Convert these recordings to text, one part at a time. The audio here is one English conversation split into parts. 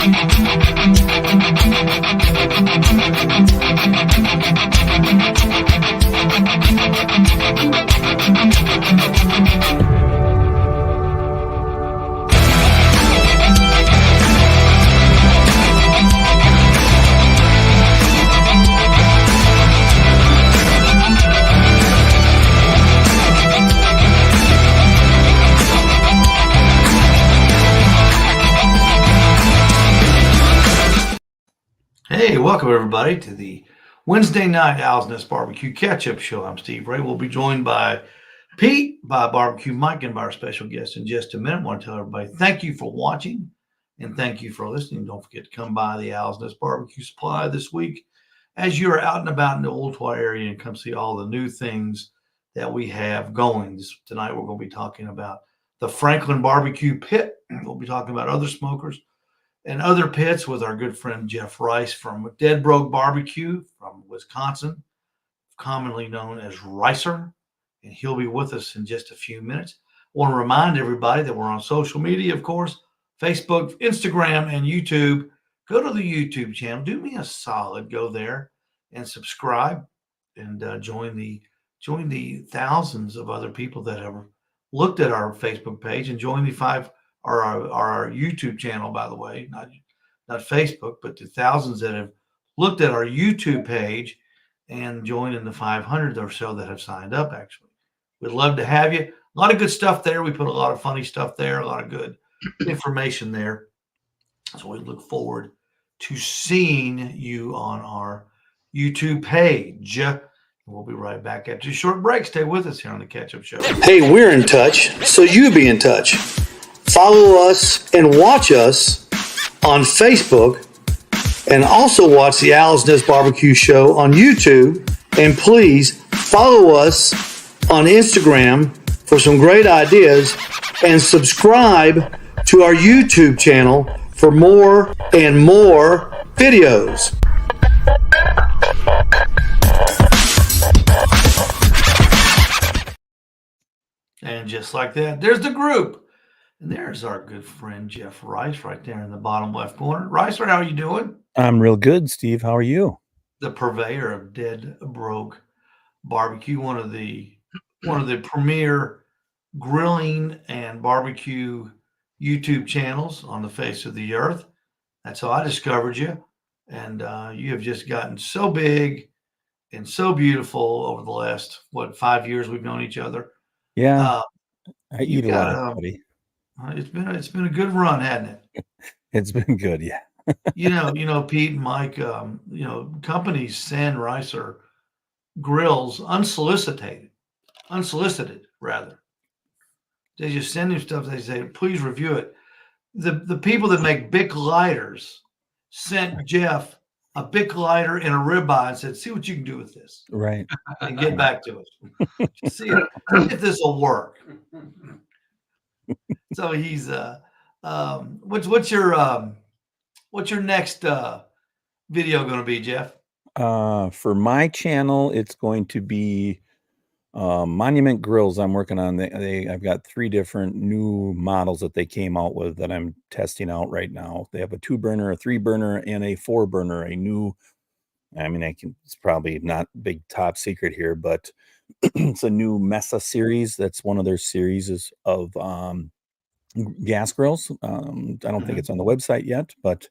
Hey, welcome everybody to the Wednesday night Owl's Nest Barbecue Catch-Up Show. I'm Steve Ray. We'll be joined by Pete, by Barbecue Mike, and by our special guest in just a minute. I want to tell everybody thank you for watching and thank you for listening. Don't forget to come by the Owl's Nest Barbecue Supply this week as you're out and about in the Ooltewah area and come see all the new things that we have going. Tonight we're going to be talking about the Franklin Barbecue Pit. We'll be talking about other smokers and other pits with our good friend Jeff Rice from Dead Broke Barbecue from Wisconsin, commonly known as Ricer, and he'll be with us in just a few minutes. I want to remind everybody that we're on social media, of course, Facebook, Instagram, and YouTube. Go to the YouTube channel. Do me a solid. Go there and subscribe and join the thousands of other people that have looked at our Facebook page and join the our YouTube channel, by the way, not Facebook, but the thousands that have looked at our YouTube page and joined in the 500 or so that have signed up, actually. We'd love to have you. A lot of good stuff there. We put a lot of funny stuff there, a lot of good information there. So we look forward to seeing you on our YouTube page. We'll be right back after a short break. Stay with us here on the Catch-Up Show. Hey, we're in touch, so you be in touch. Follow us and watch us on Facebook, and also watch the Owl's Nest Barbecue Show on YouTube. And please follow us on Instagram for some great ideas, and subscribe to our YouTube channel for more and more videos. And just like that, there's the group. And there's our good friend Jeff Rice right there in the bottom left corner. Ricer, how are you doing? I'm real good, Steve. How are you? The purveyor of Dead Broke Barbecue, one of the premier grilling and barbecue YouTube channels on the face of the earth. That's how I discovered you. And you have just gotten so big and so beautiful over the last, 5 years we've known each other. Yeah. I eat a lot, buddy. It's been a good run, hasn't it? It's been good, yeah. you know, Pete and Mike, companies send Ricer grills unsolicited rather. They just send him stuff. They say, please review it. The people that make Bic lighters sent Jeff a Bic lighter and a ribeye and said, see what you can do with this. Right. And get back to us. See if this will work. So he's what's your next video going to be, Jeff? For my channel, it's going to be Monument Grills. I'm working on. I've got 3 different new models that they came out with that I'm testing out right now. They have a 2-burner, a 3-burner, and a 4-burner. It's probably not big top secret here, but it's a new Mesa series. That's one of their series of gas grills. I don't think it's on the website yet, but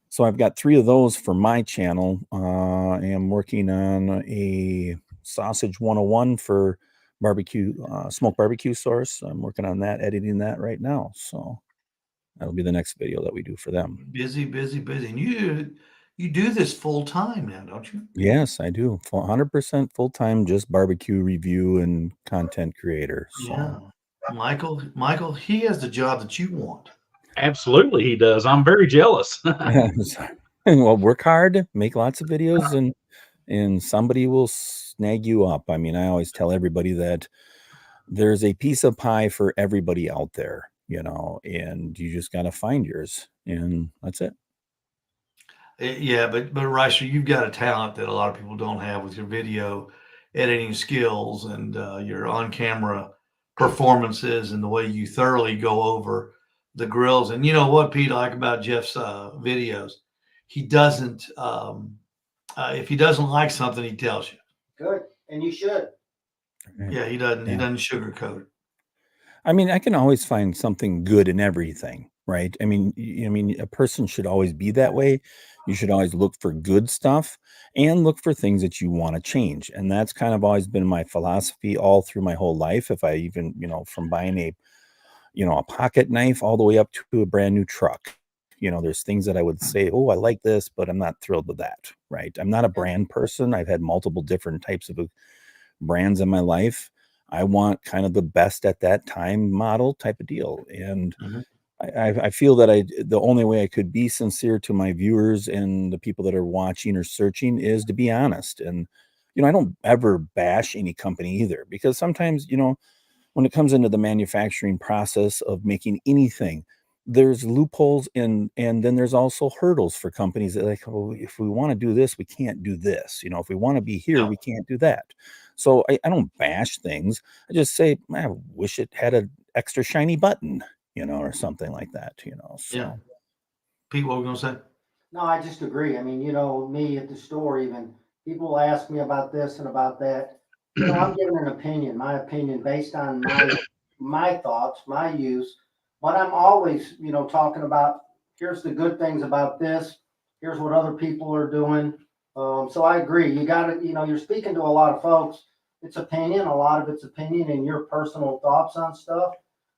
so I've got 3 of those for my channel. I am working on a Sausage 101 for barbecue, smoke barbecue source. I'm working on that, editing that right now. So that'll be the next video that we do for them. Busy. And you do this full time now, don't you? Yes, I do. 100% full time, just barbecue review and content creator. So. Yeah. Michael, he has the job that you want. Absolutely, he does. I'm very jealous. Well, work hard, make lots of videos, and somebody will snag you up. I always tell everybody that there's a piece of pie for everybody out there, and you just got to find yours, and that's it. Yeah, but Ricer, you've got a talent that a lot of people don't have with your video editing skills and your on-camera performances and the way you thoroughly go over the grills. And you know what, Pete, I like about Jeff's videos? He doesn't, if he doesn't like something, he tells you. Good, and you should. Yeah, he doesn't. He Yeah. doesn't sugarcoat it. I mean, I can always find something good in everything, right? I mean, a person should always be that way. You should always look for good stuff and look for things that you want to change. And that's kind of always been my philosophy all through my whole life. If I even, from buying a pocket knife all the way up to a brand new truck, there's things that I would say, oh, I like this, but I'm not thrilled with that, right? I'm not a brand person. I've had multiple different types of brands in my life. I want kind of the best at that time model type of deal. And I feel that the only way I could be sincere to my viewers and the people that are watching or searching is to be honest. And, I don't ever bash any company either, because sometimes, when it comes into the manufacturing process of making anything, there's loopholes and then there's also hurdles for companies that like, oh, if we want to do this, we can't do this. If we want to be here, we can't do that. So I don't bash things. I just say, I wish it had an extra shiny button, or something like that, So. Yeah. Pete, what were we going to say? No, I just agree. I mean, me at the store, even people ask me about this and about that. I'm giving an opinion, my opinion based on my thoughts, my use. But I'm always, talking about here's the good things about this. Here's what other people are doing. So I agree. You got to, you're speaking to a lot of folks. It's opinion, a lot of it's opinion and your personal thoughts on stuff.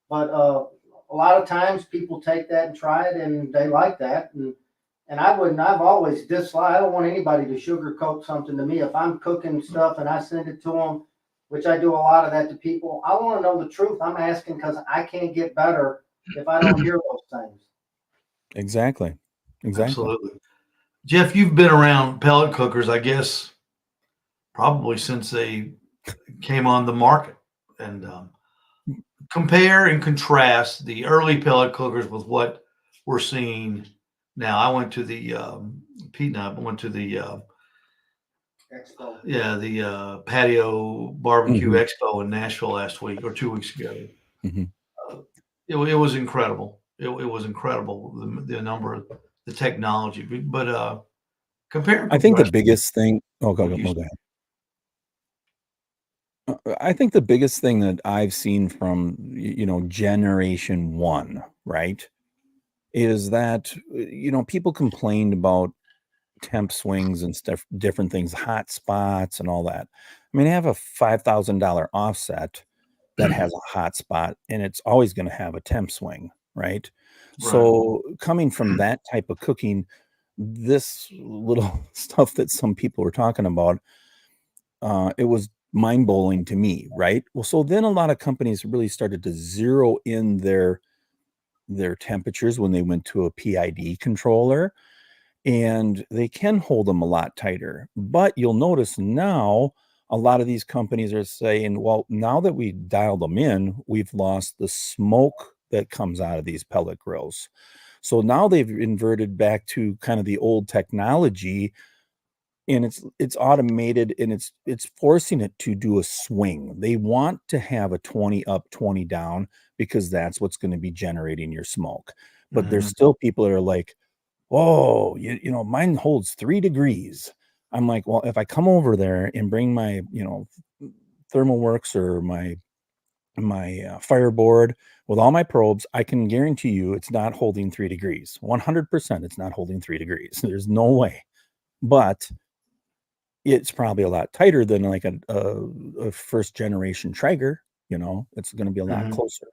But a lot of times people take that and try it and they like that. And I've always disliked, I don't want anybody to sugarcoat something to me. If I'm cooking stuff and I send it to them, which I do a lot of that to people, I want to know the truth. I'm asking because I can't get better if I don't hear those things. Exactly. Absolutely. Jeff, you've been around pellet cookers, I guess, probably since they came on the market. And compare and contrast the early pellet cookers with what we're seeing now. I went to the Pete and I went to the Expo. the patio barbecue expo in Nashville last week or 2 weeks ago. It was incredible. It was incredible, the number of the technology. But compare. I think the biggest thing. Oh, go ahead. I think the biggest thing that I've seen from generation one, right, is that people complained about temp swings and stuff, different things, hot spots and all that. I mean, I have a $5,000 offset that has a hot spot, and it's always going to have a temp swing, right? So coming from that type of cooking, this little stuff that some people were talking about, it was mind-blowing to me, right? Well, so then a lot of companies really started to zero in their temperatures when they went to a PID controller, and they can hold them a lot tighter. But you'll notice now a lot of these companies are saying, well, now that we dial them in, we've lost the smoke that comes out of these pellet grills. So now they've inverted back to kind of the old technology, and it's automated, and it's forcing it to do a swing. They want to have a 20 up, 20 down, because that's what's going to be generating your smoke. But there's still people that are like, oh, mine holds 3 degrees. I'm like, well, if I come over there and bring my, ThermalWorks or my Fireboard with all my probes, I can guarantee you it's not holding 3 degrees. 100% it's not holding 3 degrees. There's no way. But it's probably a lot tighter than like a first generation Traeger. It's going to be a lot closer.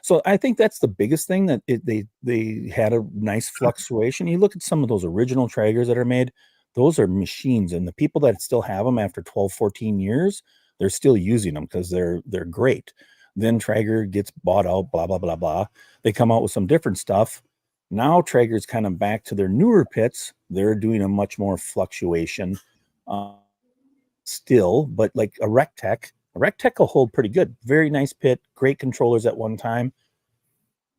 So I think that's the biggest thing, that they had a nice fluctuation. You look at some of those original Traegers that are made; those are machines, and the people that still have them after 12, 14 years, they're still using them because they're great. Then Traeger gets bought out, blah blah blah blah. They come out with some different stuff. Now Traeger's kind of back to their newer pits. They're doing a much more fluctuation. Still, but like a Rectech will hold pretty good. Very nice pit, great controllers at one time.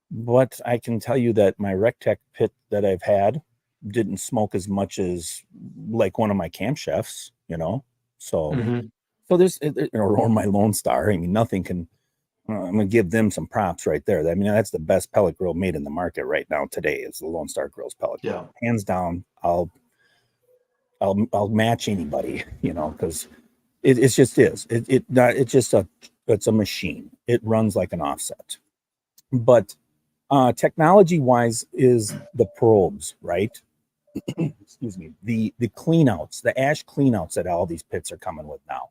But I can tell you that my Rectech pit that I've had didn't smoke as much as like one of my Camp Chefs, So, so there's, or my Lone Star. I mean, nothing can I'm going to give them some props right there. I mean, that's the best pellet grill made in the market right now today is the Lone Star Grills pellet grill. Hands down. I'll match anybody, because it just is. It's a machine. It runs like an offset. But technology wise is the probes, right? Excuse me. The cleanouts, the ash cleanouts that all these pits are coming with now.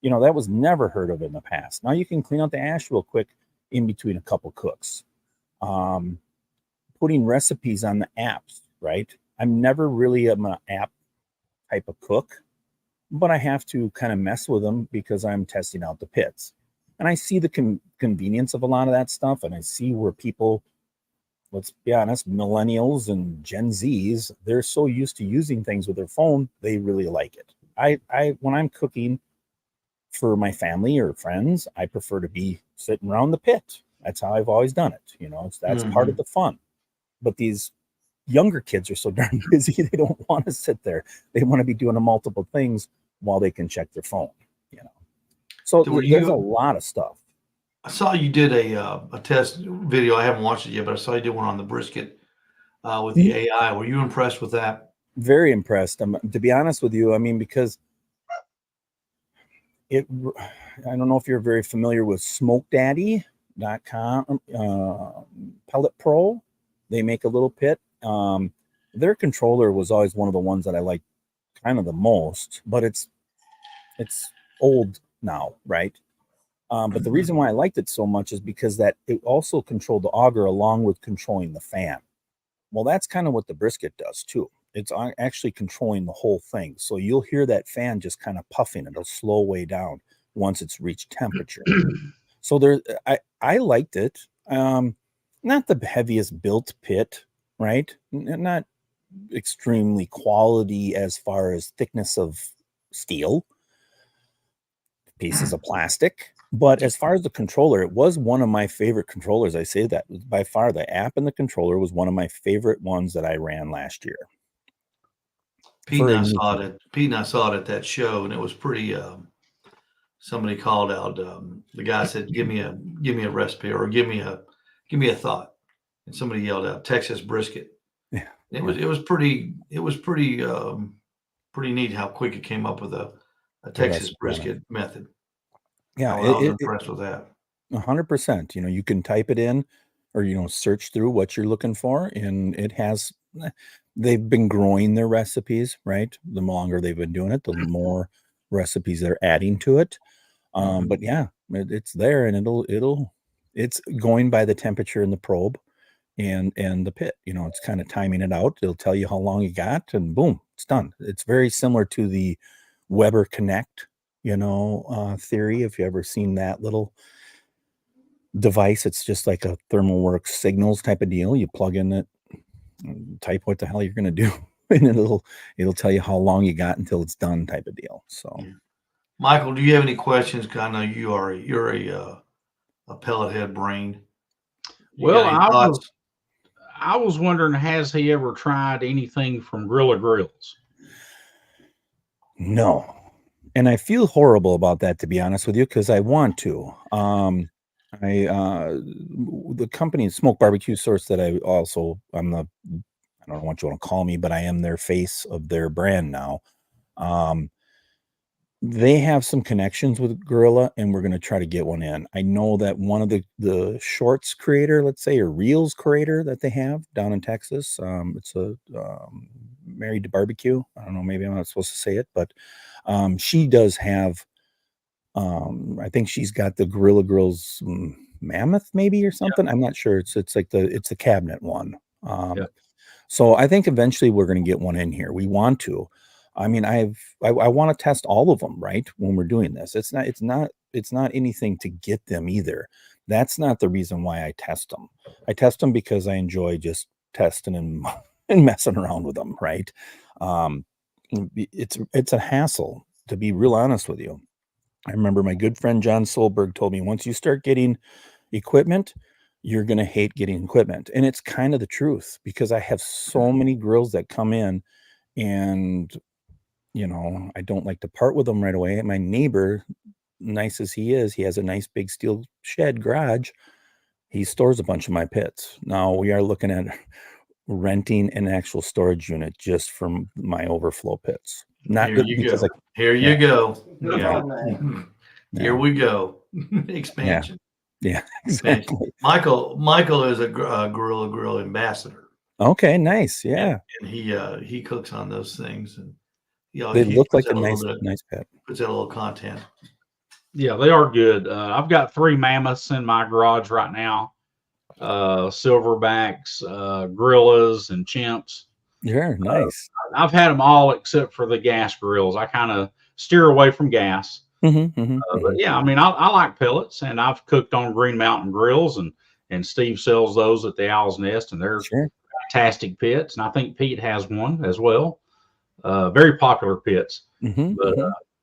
That was never heard of in the past. Now you can clean out the ash real quick in between a couple cooks. Putting recipes on the apps, right? I'm never really an app type of cook, but I have to kind of mess with them because I'm testing out the pits. And I see the convenience of a lot of that stuff. And I see where people, let's be honest, millennials and Gen Zs, they're so used to using things with their phone, they really like it. I when I'm cooking for my family or friends, I prefer to be sitting around the pit. That's how I've always done it. That's part of the fun. But these younger kids are so darn busy, they don't want to sit there. They want to be doing multiple things while they can check their phone. So there's a lot of stuff. I saw you did a test video. I haven't watched it yet, but I saw you did one on the brisket with the AI. Were you impressed with that? Very impressed. To be honest with you, I mean, because I don't know if you're very familiar with SmokeDaddy.com, Pellet Pro. They make a little pit. Their controller was always one of the ones that I liked kind of the most, but it's old now, right? But the reason why I liked it so much is because that it also controlled the auger along with controlling the fan. Well, that's kind of what the brisket does too. It's actually controlling the whole thing. So you'll hear that fan just kind of puffing. It'll slow way down once it's reached temperature. So I liked it. Not the heaviest built pit, right? Not extremely quality as far as thickness of steel, pieces of plastic. But as far as the controller, it was one of my favorite controllers. I say that by far the app and the controller was one of my favorite ones that I ran last year. Pete and I saw it at that show, and it was pretty. Somebody called out. The guy said, "Give me a recipe or give me a thought," and somebody yelled out, "Texas brisket." Yeah, it was pretty neat how quick it came up with a Texas brisket method. Yeah, I was impressed with that. 100%. You can type it in or, search through what you're looking for. And they've been growing their recipes, right? The longer they've been doing it, the more recipes they're adding to it. But yeah, it's there and it's going by the temperature in the probe and the pit. It's kind of timing it out. It'll tell you how long you got and boom, it's done. It's very similar to the Weber Connect theory. If you ever seen that little device, it's just like a ThermalWorks signals type of deal. You plug in it, type what the hell you're going to do, and it'll tell you how long you got until it's done type of deal. So, Michael, do you have any questions? I know you're a pellet head brain. Well, I was wondering, has he ever tried anything from Grilla Grills? No. And I feel horrible about that, to be honest with you, because I want to. The company Smoke Barbecue Source that I don't know what you want to call me, but I am their face of their brand now. They have some connections with Grilla, and we're going to try to get one in. I know that one of the shorts creator, let's say, or reels creator that they have down in Texas. It's a Married to Barbecue. I don't know, maybe I'm not supposed to say it, but she does have. I think she's got the Gorilla Grills Mammoth, maybe, or something. Yeah. I'm not sure. It's like the cabinet one. So I think eventually we're going to get one in here. We want to. I mean, I want to test all of them, right? When we're doing this, it's not anything to get them either. That's not the reason why I test them. I test them because I enjoy just testing and messing around with them, right? It's a hassle, to be real honest with you. I remember my good friend John Solberg told me, once you start getting equipment, you're going to hate getting equipment. And it's kind of the truth, because I have so many grills that come in and, I don't like to part with them right away. And my neighbor nice as he has a nice big steel shed garage. He stores a bunch of my pits. Now we are looking at renting an actual storage unit just for my overflow pits. Not Here good you because go. Here you yeah. go. Good Yeah. on that. Here we go. Expansion. Yeah, Expansion. exactly. Michael is a Gorilla Grill ambassador. Okay, nice. Yeah. And he cooks on those things, and They he look puts like a out little bit, nice pet. puts out a little content. Yeah, they are good. I've got 3 mammoths in my garage right now. Silverbacks, gorillas, and chimps. Sure, nice. I've had them all except for the gas grills. I kind of steer away from gas. But yeah, I mean, I like pellets, and I've cooked on Green Mountain grills, and Steve sells those at the Owl's Nest, and they're Sure. fantastic pits. And I think Pete has one as well. Very popular pits. But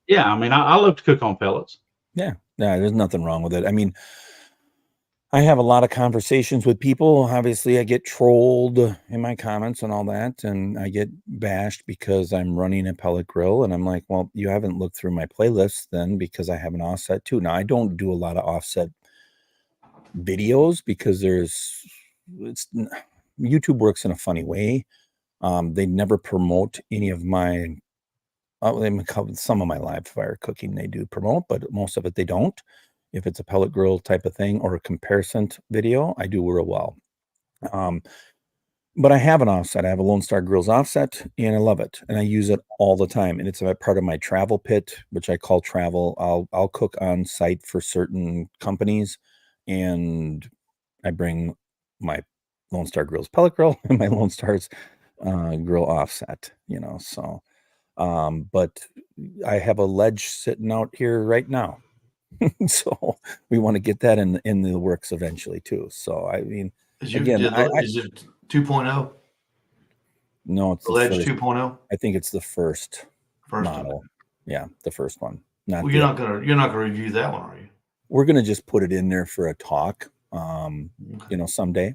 yeah, I mean, I love to cook on pellets. Yeah, there's nothing wrong with it. I mean, I have a lot of conversations with people. Obviously, I get trolled in my comments and all that, and I get bashed because I'm running a pellet grill. And I'm like, well, you haven't looked through my playlist then, because I have an offset too. Now, I don't do a lot of offset videos because YouTube works in a funny way. They never promote any of my some of my live fire cooking they do promote, but most of it they don't. If it's a pellet grill type of thing or a comparison video, I do real well. But I have an offset. I have a Lone Star Grills offset, and I love it, and I use it all the time. And it's a part of my travel pit, which I call travel. I'll cook on site for certain companies, and I bring my Lone Star Grills pellet grill and my Lone Star's grill offset. So. But I have a ledge sitting out here right now. So we want to get that in the works eventually too. So I mean, Is it 2.0? No, it's the Ledge first. 2.0. I think it's the first model. One. Yeah, the first one. Not you're not gonna review that one, are you? We're gonna just put it in there for a talk. Someday.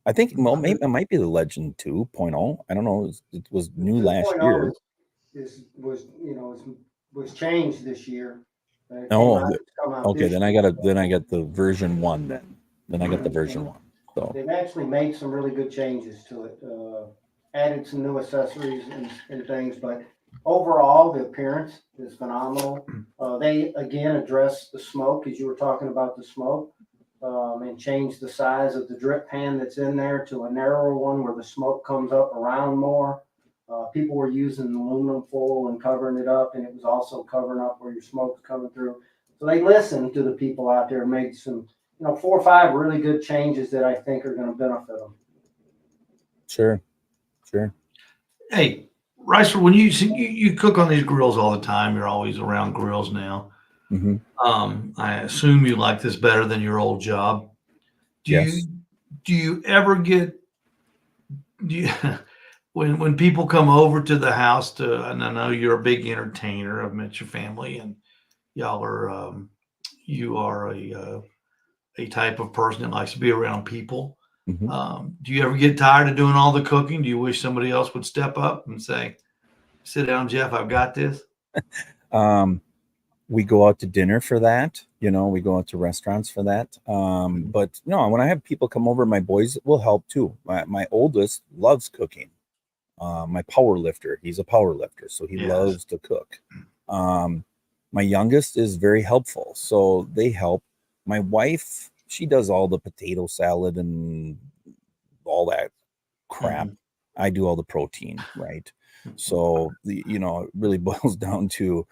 I think maybe it might be the Legend 2.0. I don't know. It was new last year. Was changed this year. Okay. Then I got the version 1. Then I got the version 1. So they've actually made some really good changes to it. Added some new accessories and things, but overall the appearance is phenomenal. They again address the smoke, as you were talking about the smoke, and changed the size of the drip pan that's in there to a narrower one where the smoke comes up around more. People were using aluminum foil and covering it up, and it was also covering up where your smoke's coming through. So they listened to the people out there and made some, 4 or 5 really good changes that I think are going to benefit them. Sure. Hey, Ricer, when you cook on these grills all the time, you're always around grills now. I assume you like this better than your old job. Do you ever get when people come over to the house and I know you're a big entertainer. I've met your family, and y'all are you are a type of person that likes to be around people. Do you ever get tired of doing all the cooking? Do you wish somebody else would step up and say, "Sit down, Jeff, I've got this"? We go out to dinner for that. We go out to restaurants for that. But no, when I have people come over, my boys will help too. My oldest loves cooking. My power lifter, he's a power lifter, so he loves to cook. My youngest is very helpful, so they help. My wife, she does all the potato salad and all that crap. I do all the protein, right? So it really boils down to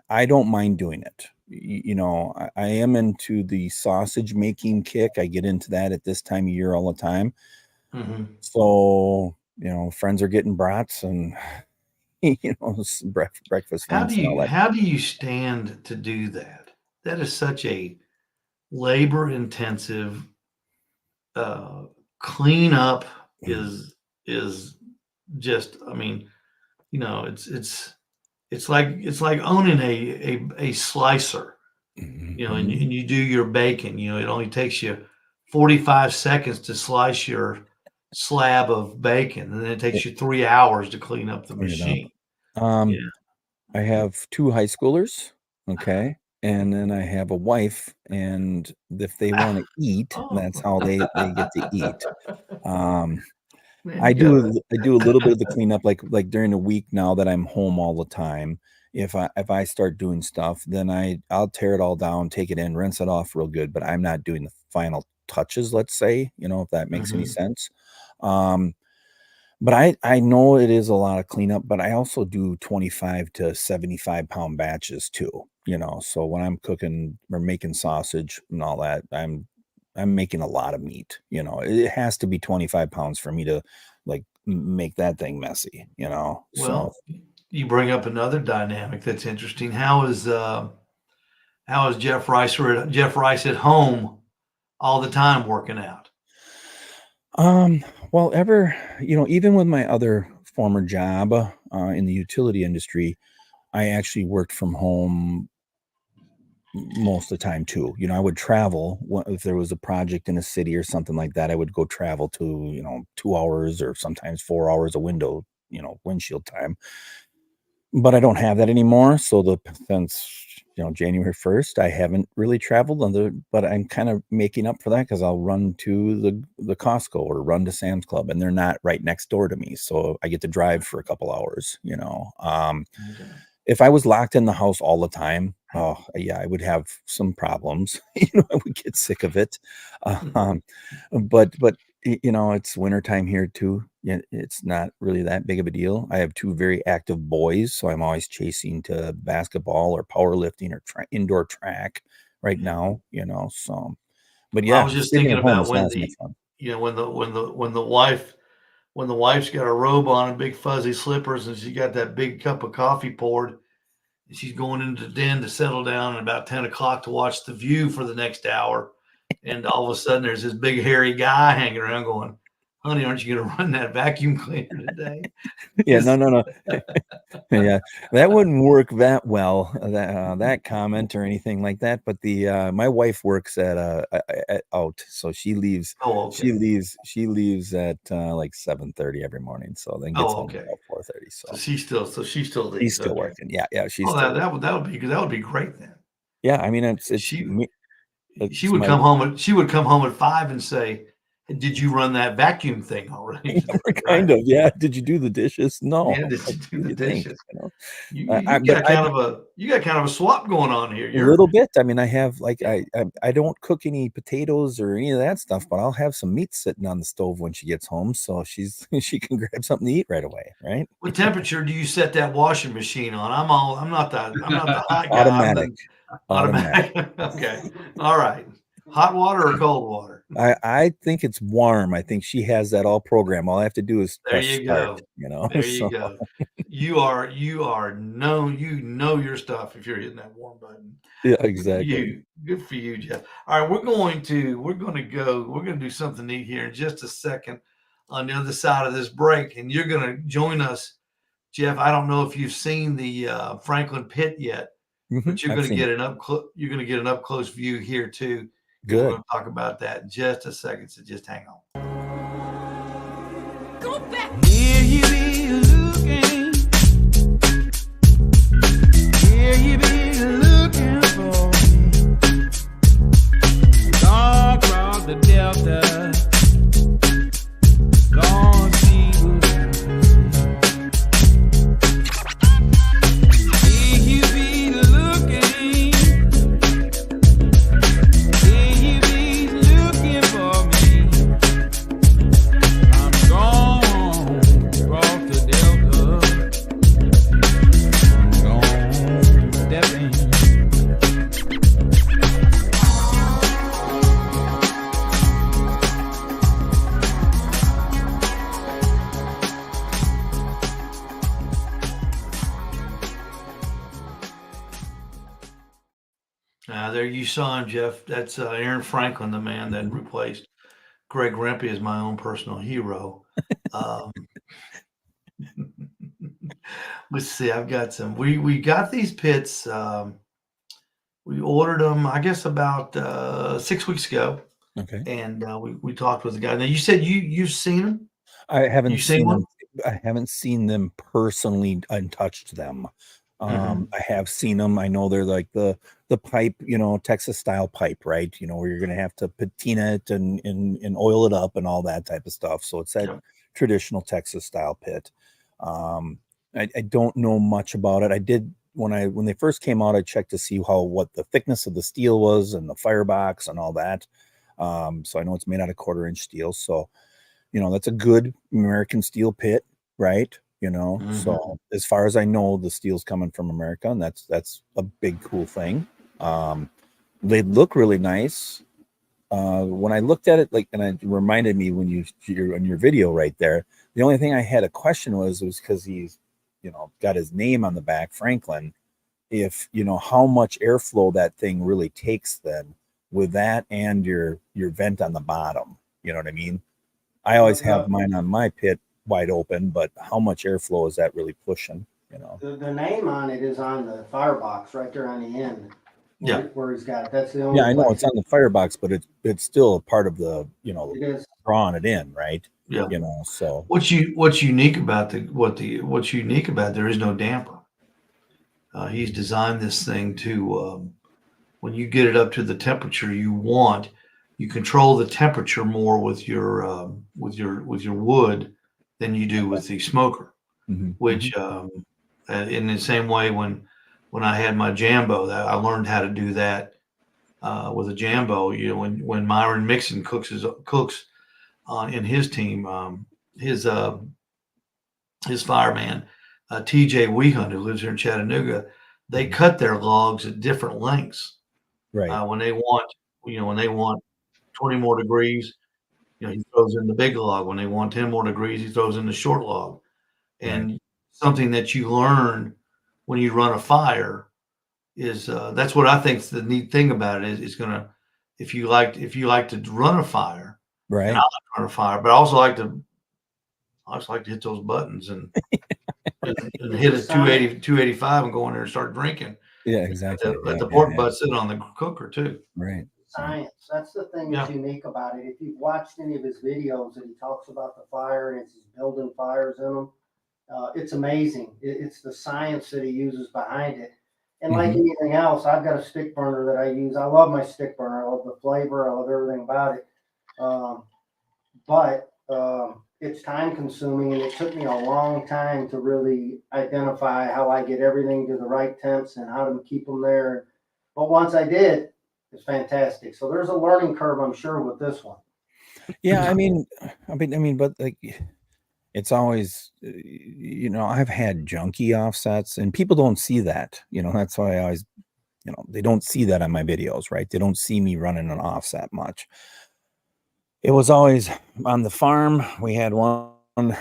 I don't mind doing it. I am into the sausage making kick. I get into that at this time of year all the time. So, friends are getting brats and, breakfast. How do you stand to do that? That is such a labor intensive cleanup is just, I mean, it's like owning a slicer, and you do your bacon, it only takes you 45 seconds to slice your slab of bacon, and then it takes you 3 hours to clean up the machine. I have 2 high schoolers, okay, and then I have a wife, and if they wanna eat, that's how they get to eat. Um, Man, I you got do a little bit of the cleanup, like, during the week now that I'm home all the time. If I start doing stuff, then I'll tear it all down, take it in, rinse it off real good, but I'm not doing the final touches, let's say, if that makes any Mhm. sense. Um but I know it is a lot of cleanup, but I also do 25 to 75-pound batches too. So when I'm cooking or making sausage and all that, I'm making a lot of meat. It has to be 25 pounds for me to, like, make that thing messy. So, Well, you bring up another dynamic that's interesting. How is Jeff Rice at home all the time working out? um, well, even with my other former job, in the utility industry, I actually worked from home most of the time too. I would travel if there was a project in a city or something like that. I would go travel to 2 hours or sometimes 4 hours of windshield time. But I don't have that anymore. So since January 1st, I haven't really traveled but I'm kind of making up for that because I'll run to the Costco or run to Sam's Club, and they're not right next door to me, so I get to drive for a couple hours. Okay. If I was locked in the house all the time, oh, yeah, I would have some problems. I would get sick of it. Um, but it's wintertime here too. Yeah, it's not really that big of a deal. I have 2 very active boys, so I'm always chasing to basketball or powerlifting or indoor track right Yeah. now. So, but Well, I yeah, was just sitting thinking at home about is not as much fun. when the wife's got a robe on and big fuzzy slippers and she got that big cup of coffee poured and she's going into the den to settle down at about 10 o'clock to watch The View for the next hour. And all of a sudden there's this big hairy guy hanging around going, honey, aren't you going to run that vacuum cleaner today? Yeah, no. Yeah, that wouldn't work that well, that comment or anything like that, but my wife works out, so she leaves Oh, she okay. leaves she leaves at, like, 7:30 every morning, so then gets Oh, home okay. about 4:30, So so she still she's leaves. still Okay. working. Yeah, she's Oh, still working. that would be great then. Yeah, I mean, it's She me she it's would my come home at 5 and say, "Did you run that vacuum thing already today?" kind Right? of, yeah. "Did you do the dishes?" "No." Yeah, did Like, you do "What do the you think?" dishes? You know? You But got I kind of a swap going on here. A You're little bit. I mean, I have like yeah. I don't cook any potatoes or any of that stuff, but I'll have some meat sitting on the stove when she gets home, so she can grab something to eat right away, right? What temperature do you set that washing machine on? I'm not the hot guy. I'm Automatic, the automatic. automatic. Okay. All right. Hot water or cold water? I think it's warm. I think she has that all programmed. All I have to do is There press you start, go. There you so go. You are you know your stuff if you're hitting that warm button. yeah, Good for exactly. you. Good for you, Jeff. All right, we're gonna do something neat here in just a second on the other side of this break, and you're gonna join us, Jeff. I don't know if you've seen the Franklin Pit yet, but I've seen it. you're gonna get an up close view here too, and we're Good. gonna talk about that in just a second. So just hang on. Go back. Here you be looking. Here you be looking for me. All across the Delta. Gonna see here you be looking. Here you be looking for me. I'm gone across the Delta. Gone stepping. There you saw him, Jeff. That's Aaron Franklin, the man that replaced Greg Rempe as my own personal hero. Um, let's see. I've got some. We got these pits. We ordered them, I guess, about 6 weeks ago, Okay. and we talked with the guy. Now you said you've seen them. I You haven't seen seen one? them. I haven't seen them personally and touched them. I have seen them. I know they're like the pipe, Texas style pipe, right? Where you're going to have to patina it and oil it up and all that type of stuff. So it's that Yep. traditional Texas style pit. I don't know much about it. I did when they first came out, I checked to see what the thickness of the steel was and the firebox and all that. So I know it's made out of 1/4-inch steel. So, that's a good American steel pit, right? So as far as I know, the steel's coming from America, and that's a big cool thing. They look really nice. When I looked at it, and it reminded me when you're on your video right there, the only thing I had a question was because he's, got his name on the back, Franklin, if, how much airflow that thing really takes then with that and your vent on the bottom. You know what I mean? I always have mine on my pit wide open, but how much airflow is that really pushing? The name on it is on the firebox right there on the end. Yeah. Where he's got it. That's the only. Yeah, I know place it's on the firebox, but it's still a part of the, it is. drawing it in, right? Yeah. So What's unique about what's unique about there is no damper. He's designed this thing to when you get it up to the temperature you want, you control the temperature more with your wood than you do with the smoker. Which in the same way when I had my Jambo, that I learned how to do that with a Jambo. When Myron Mixon cooks in his team, his fireman, TJ Wehunt, who lives here in Chattanooga, they cut their logs at different lengths. right. When they want 20 more degrees, he throws in the big log. When they want 10 more degrees, he throws in the short log. And something that you learn when you run a fire is that's what I think is the neat thing about it is gonna if you like to run a fire, Right. and I like to run a fire, but I also like to hit those buttons and hit a 280, 285 and go in there and start drinking. Yeah, exactly. Let the pork butt sit on the cooker too. Right. Science. That's the thing that's unique about it. If you've watched any of his videos and he talks about the fire and it's building fires in them, it's amazing. It's the science that he uses behind it. And like anything else, I've got a stick burner that I use. I love my stick burner. I love the flavor. I love everything about it. But it's time consuming, and it took me a long time to really identify how I get everything to the right temps and how to keep them there. But once I did, it's fantastic. So there's a learning curve, I'm sure, with this one. Yeah, I mean, but like, it's always, I've had junky offsets, and people don't see that. That's why I always, they don't see that on my videos, right? They don't see me running an offset much. It was always on the farm. We had one.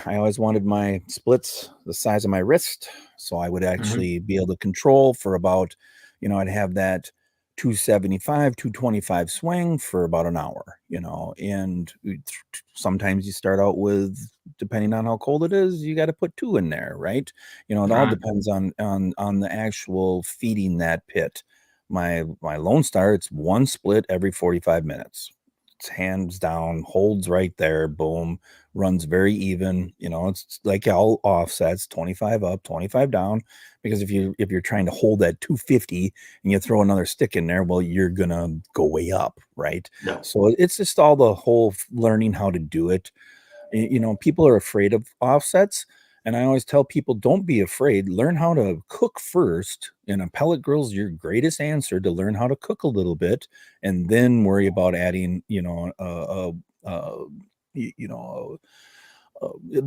I always wanted my splits the size of my wrist, so I would actually be able to control for about, I'd have that 275, 225 swing for about an hour, and sometimes you start out with, depending on how cold it is, you got to put 2 in there, right? It all depends on the actual feeding that pit. My Lone Star, it's 1 split every 45 minutes. It's hands down, holds right there, boom, runs very even. It's like all offsets, 25 up, 25 down. Because if you're trying to hold that 250 and you throw another stick in there, well, you're gonna go way up, right? Yeah. So it's just all the whole learning how to do it. People are afraid of offsets. And I always tell people, don't be afraid. Learn how to cook first. And a pellet grill is your greatest answer to learn how to cook a little bit, and then worry about adding, the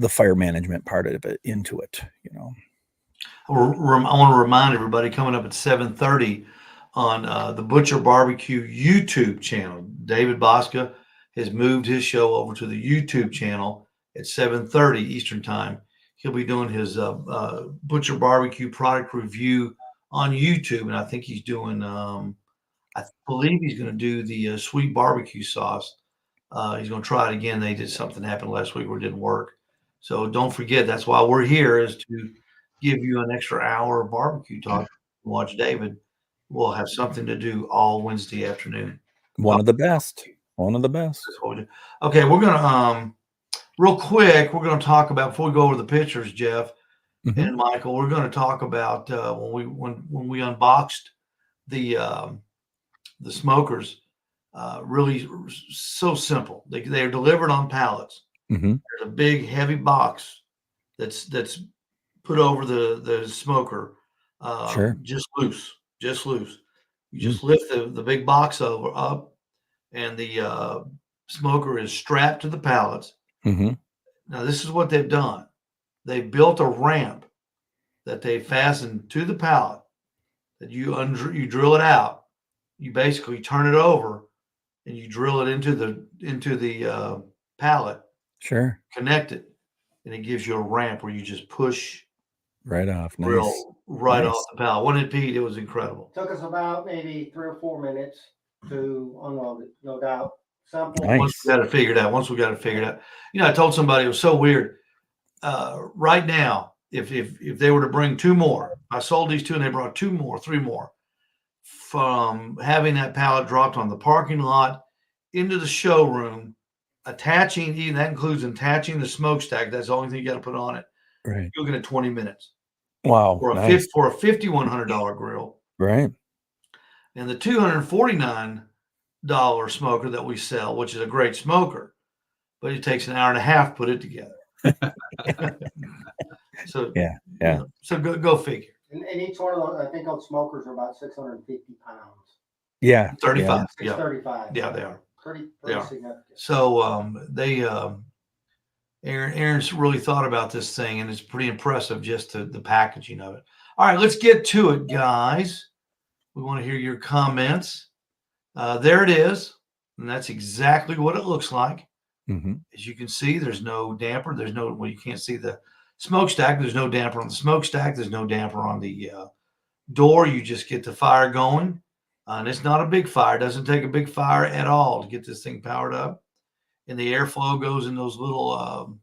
fire management part of it into it. I want to remind everybody coming up at 7:30 on the Butcher Barbecue YouTube channel. David Bosca has moved his show over to the YouTube channel at 7:30 Eastern time. He'll be doing his Butcher Barbecue product review on YouTube, and I think he's doing. I believe he's going to do the sweet barbecue sauce. He's going to try it again. Something happened last week where it didn't work, so don't forget. That's why we're here, is to give you an extra hour of barbecue talk. Watch David. We'll have something to do all Wednesday afternoon. One of the best. Okay, we're gonna real quick. We're gonna talk about, before we go over the pictures, Jeff. Mhm. and Michael, we're going to talk about when we unboxed the smokers. Really so simple. They're delivered on pallets. Mhm. There's a big heavy box that's put over the smoker, Sure. just loose. You Mm. just lift the big box up, and the smoker is strapped to the pallets. Mhm. Now, this is what they've done. They built a ramp that they fastened to the pallet that you drill it out. You basically turn it over and you drill it into the pallet, Sure. connect it, and it gives you a ramp where you just push Right off. Nice. grill right Nice. off the pallet. Wasn't it, Pete? It was incredible. Took us about maybe 3 or 4 minutes to unload it, no doubt. Simple. Nice. Once we got it figured out. You know, I told somebody it was so weird. Right now, if they were to bring 2 more, I sold these 2 and they brought 2 more, 3 more, from having that pallet dropped on the parking lot into the showroom, attaching, that includes attaching the smokestack. That's the only thing you got to put on it. Right. You're looking at 20 minutes Wow. for a Nice. for a $5,100 grill, Right. and the $249 smoker that we sell, which is a great smoker, but it takes an hour and a half to put it together. So Yeah. you know, so go figure. And each one of those, I think those smokers are about 650 pounds. Yeah. 35. Yeah. 635. Yeah, they are. Pretty They are. significant. So Aaron's really thought about this thing, and it's pretty impressive just the packaging of it. All right, let's get to it, guys. We want to hear your comments. There it is, and that's exactly what it looks like. Mhm. As you can see, there's no damper. Well, you can't see the smokestack. There's no damper on the smokestack. There's no damper on the door. You just get the fire going. And it's not a big fire. It doesn't take a big fire at all to get this thing powered up. And the airflow goes in those little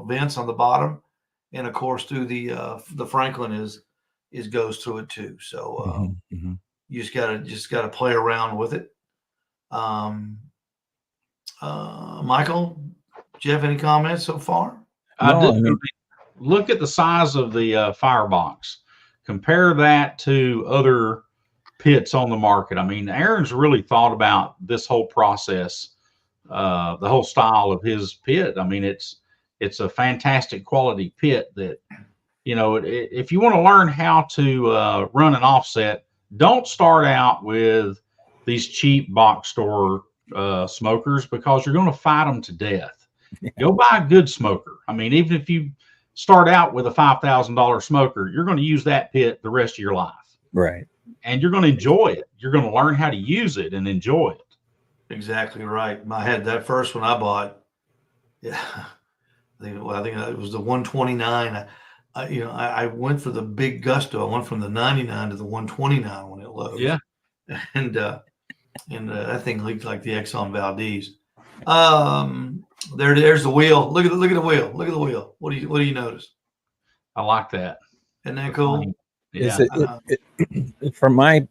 vents on the bottom, and of course through the Franklin goes through it too. So Mhm. Mhm. you just gotta play around with it. Michael, do you have any comments so far? I No, do. I mean- Look at the size of the firebox. Compare that to other pits on the market. I mean, Aaron's really thought about this whole process, the whole style of his pit. I mean, it's a fantastic quality pit that, you know, if you want to learn how to run an offset, don't start out with these cheap box store smokers, because you're going to fight them to death. Go buy a good smoker. I mean, even if you start out with a $5,000 smoker, you're going to use that pit the rest of your life. Right. And you're going to enjoy it. You're going to learn how to use it and enjoy it. Exactly right. I had that first one I bought. Yeah, I think it was the 129. I went for the big gusto. I went from the 99 to the 129 when it loaded. Yeah. And that thing leaked like the Exxon Valdez. There's the wheel. Look at the wheel. Look at the wheel. What do you notice? I like that. Isn't that cool? Yeah. Is from my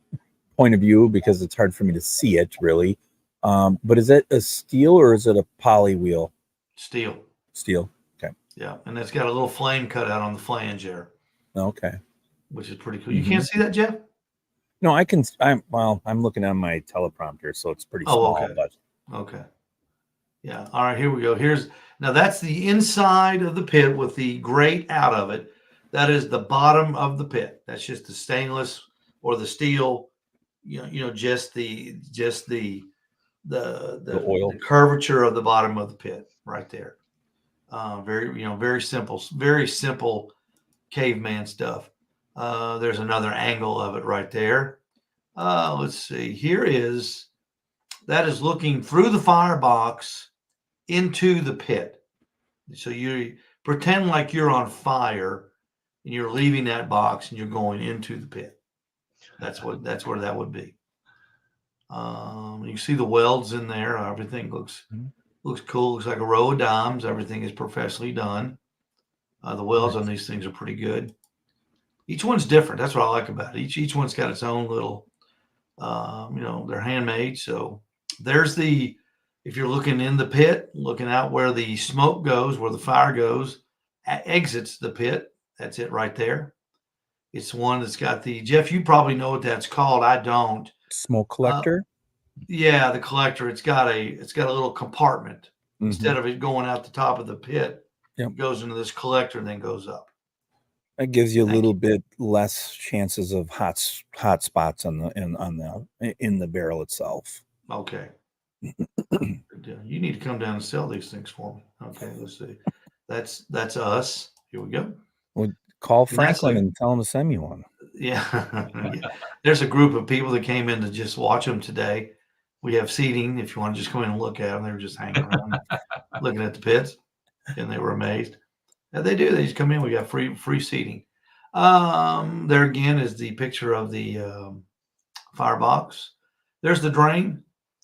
point of view, because it's hard for me to see it really, but is it a steel or is it a poly wheel? Steel. Steel. Okay. Yeah, and it's got a little flame cut out on the flange there, Okay. which is pretty cool. You can't see that, Jeff? No, I can. I'm looking on my teleprompter, so it's pretty Oh, small. okay. But Okay. Yeah. All right, here we go. Now that's the inside of the pit with the grate out of it. That is the bottom of the pit. That's just the stainless or the steel, just the oil. the curvature of the bottom of the pit right there. Very simple caveman stuff. There's another angle of it right there. Let's see. That is looking through the firebox into the pit. So you pretend like you're on fire and you're leaving that box and you're going into the pit. That's where that would be. You see the welds in there. Everything looks cool. Looks like a row of dimes. Everything is professionally done. The welds on these things are pretty good. Each one's different. That's what I like about it. Each one's got its own little, they're handmade. So there's if you're looking in the pit, looking out where the smoke goes, where the fire goes, exits the pit, That's it right there. It's the one that's got the Jeff. You probably know what that's called. I don't. Smoke collector. Yeah, the collector. It's got a little compartment. Mhm. Instead of it going out the top of the pit, Yep. it goes into this collector and then goes up. That gives you a Thank little bit less chances of hot spots on the barrel itself. Okay. Good deal. You need to come down and sell these things for me. Okay, let's see. That's us. Here we go. Call And that's Franklin a- and tell him to send me one. Yeah. Yeah. There's a group of people that came in to just watch them today. We have seating. If you want to just come in and look at them, they were just hanging around looking at the pits, and they were amazed. And they do. They just come in. We got free seating. There again is the picture of the firebox. There's the drain.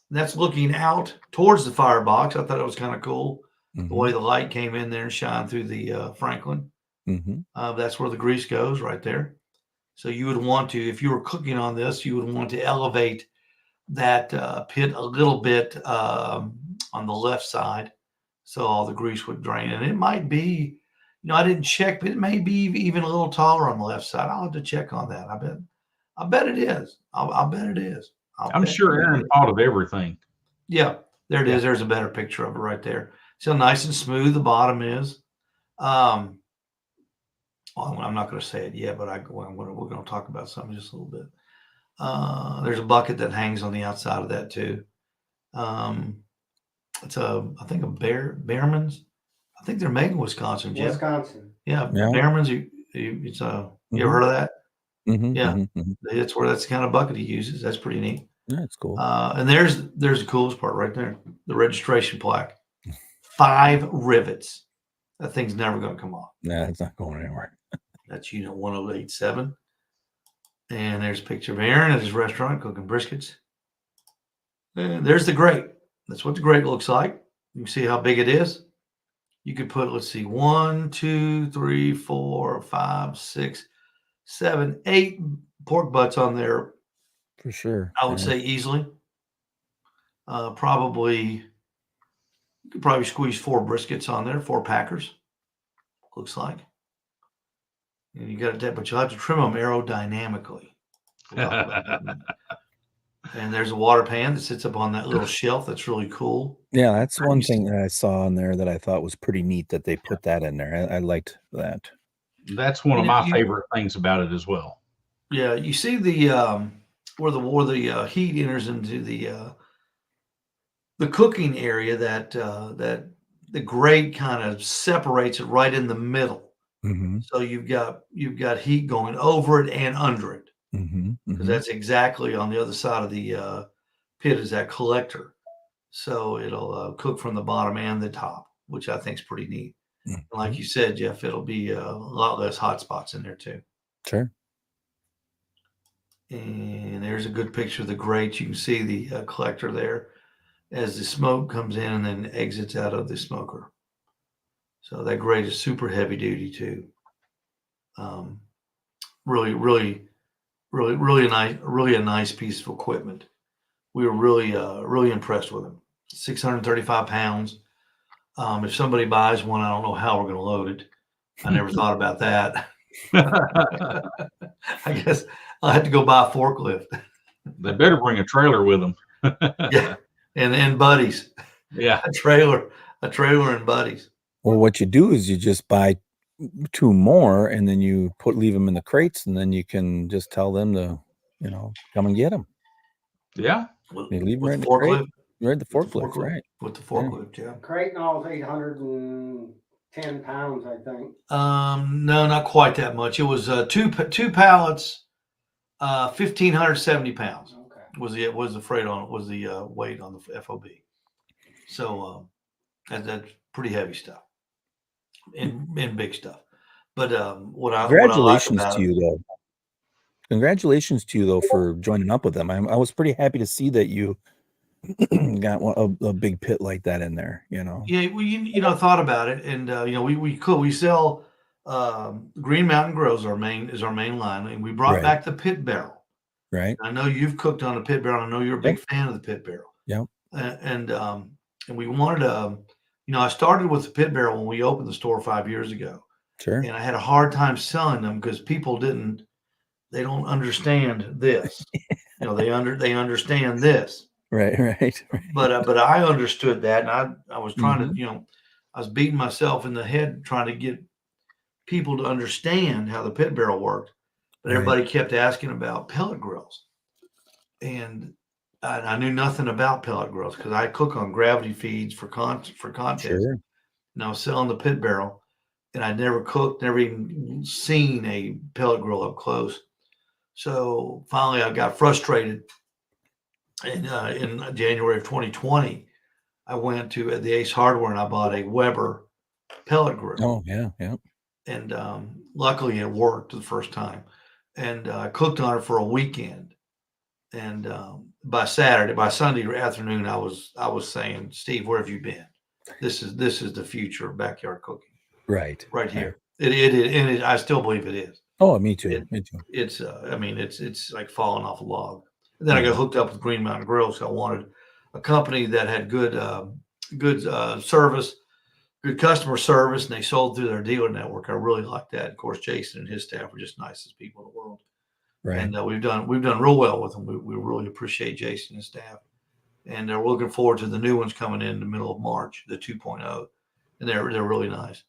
That's looking out towards the firebox. I thought it was kind of cool the way the light came in there and shined through the Franklin. Mhm. That's where the grease goes right there. So you would want to, if you were cooking on this, you would want to elevate that pit a little bit on the left side, so all the grease would drain. And it might be, I didn't check, but it may be even a little taller on the left side. I'll have to check on that. I bet it is. I'll bet it is. I'm sure Aaron thought of everything. Yeah, there it is. There's a better picture of it right there. See how nice and smooth the bottom is. Well, I'm not going to say it yet, but we're going to talk about something just a little bit. There's a bucket that hangs on the outside of that too. It's I think a Behrman's. I think they're made in Wisconsin, Jeff. Wisconsin. Yeah, Yeah. Behrman's. You ever heard of that? Mhm, Yeah. mhm, mhm. That's the kind of bucket he uses. That's pretty neat. Yeah, it's cool. And there's the coolest part right there, the registration plaque. 5 rivets. That thing's never going to come off. Nah, it's not going anywhere. That's unit 1087. And there's a picture of Aaron at his restaurant cooking briskets. And there's the grate. That's what the grate looks like. You can see how big it is. You could put, let's see, 1, 2, 3, 4, 5, 6, 7, 8 pork butts on there, For sure. I would Yeah. say easily. You could probably squeeze 4 briskets on there, 4 packers. Looks like. And you got that, but you'll have to trim them aerodynamically. We'll talk about that in a minute. And there's a water pan that sits up on that little shelf. That's really cool. Yeah, that's one used to- thing that I saw in there that I thought was pretty neat that they put that in there. I liked that. That's one of You know, my favorite things about it as well. Yeah, you see the where the heat enters into the cooking area, that the grate kind of separates it right in the middle. Mm-hmm. So you've got heat going over it and under it. Mm-hmm. Because that's exactly on the other side of the pit is that collector. So it'll cook from the bottom and the top, which I think is pretty neat. And like you said, Jeff, it'll be a lot less hot spots in there too. Sure. And there's a good picture of the grate. You can see the collector there as the smoke comes in and then exits out of the smoker. So that grate is super heavy duty too. Really a nice piece of equipment. We were really impressed with them. 635 pounds. If somebody buys one, I don't know how we're going to load it. I never thought about that. I guess I'll have to go buy a forklift. They better bring a trailer with them. Yeah, and buddies, Yeah. a trailer and buddies. Well, what you do is you just buy 2 more, and then you leave them in the crates, and then you can just tell them to, come and get them. Yeah. You leave them right in With the crate. forklift, Right, the With the forklift, forklift. right? with the forklift, yeah. Crate and all is 810 pounds, I think. No, not quite that much. It was two pallets, 1,570 pounds Okay. was the freight on it, was the weight on the FOB. So that's pretty heavy stuff and big stuff. But what I like Congratulations about to it- you, though. Congratulations to you, though, for joining up with them. I was pretty happy to see that you got a big pit like that in there. Yeah, we thought about it, and we sell Green Mountain Grills. Our main line, and we brought Right. back the pit barrel. Right. I know you've cooked on a pit barrel. I know you're a big fan of the pit barrel. Yep. And we wanted to, I started with the pit barrel when we opened the store 5 years ago. Sure. and I had a hard time selling them because people they don't understand this. They understand this, Right. Right. but I understood that, and I was trying Mhm. to, I was beating myself in the head trying to get people to understand how the pit barrel worked, but Right. everybody kept asking about pellet grills, and I knew nothing about pellet grills because I cook on gravity feeds for contests, Sure. and I was selling the pit barrel, and I'd never cooked, never even seen a pellet grill up close. So finally, I got frustrated, and in January of 2020, I went to the Ace Hardware and I bought a Weber pellet grill. Oh, yeah. Yeah. And luckily it worked the first time, and I cooked on it for a weekend, and by Sunday afternoon I was saying, Steve, where have you been? This is the future of backyard cooking Right. right here. It I still believe it is. Oh, me too. Me too. It's I mean it's like falling off a log. And then I got Mhm. hooked up with Green Mountain Grill, so I wanted a company that had good service, good customer service, and they sold through their dealer network. I really like that. Of course, Jason and his staff are just nicest people in the world, Right. and we've done real well with them. We really appreciate Jason and his staff, and we're looking forward to the new ones coming in the middle of March, the 2.0, and they're really nice.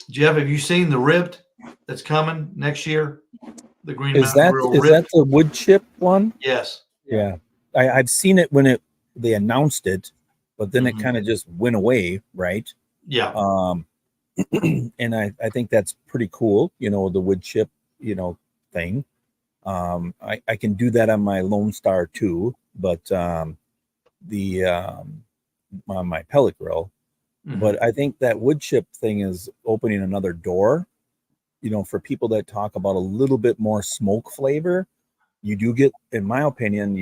Jeff, have you seen the Ripped that's coming next year? The Green Is Mountain that Grill is that Ripped? the wood chip one? Yes. Yeah. I've seen it when they announced it, but then it Mhm. kind of just went away, right? Yeah. And I think that's pretty cool, the wood chip, thing. I can do that on my Lone Star too, but the on my pellet grill. Mhm. But I think that wood chip thing is opening another door, for people that talk about a little bit more smoke flavor. You do get, in my opinion,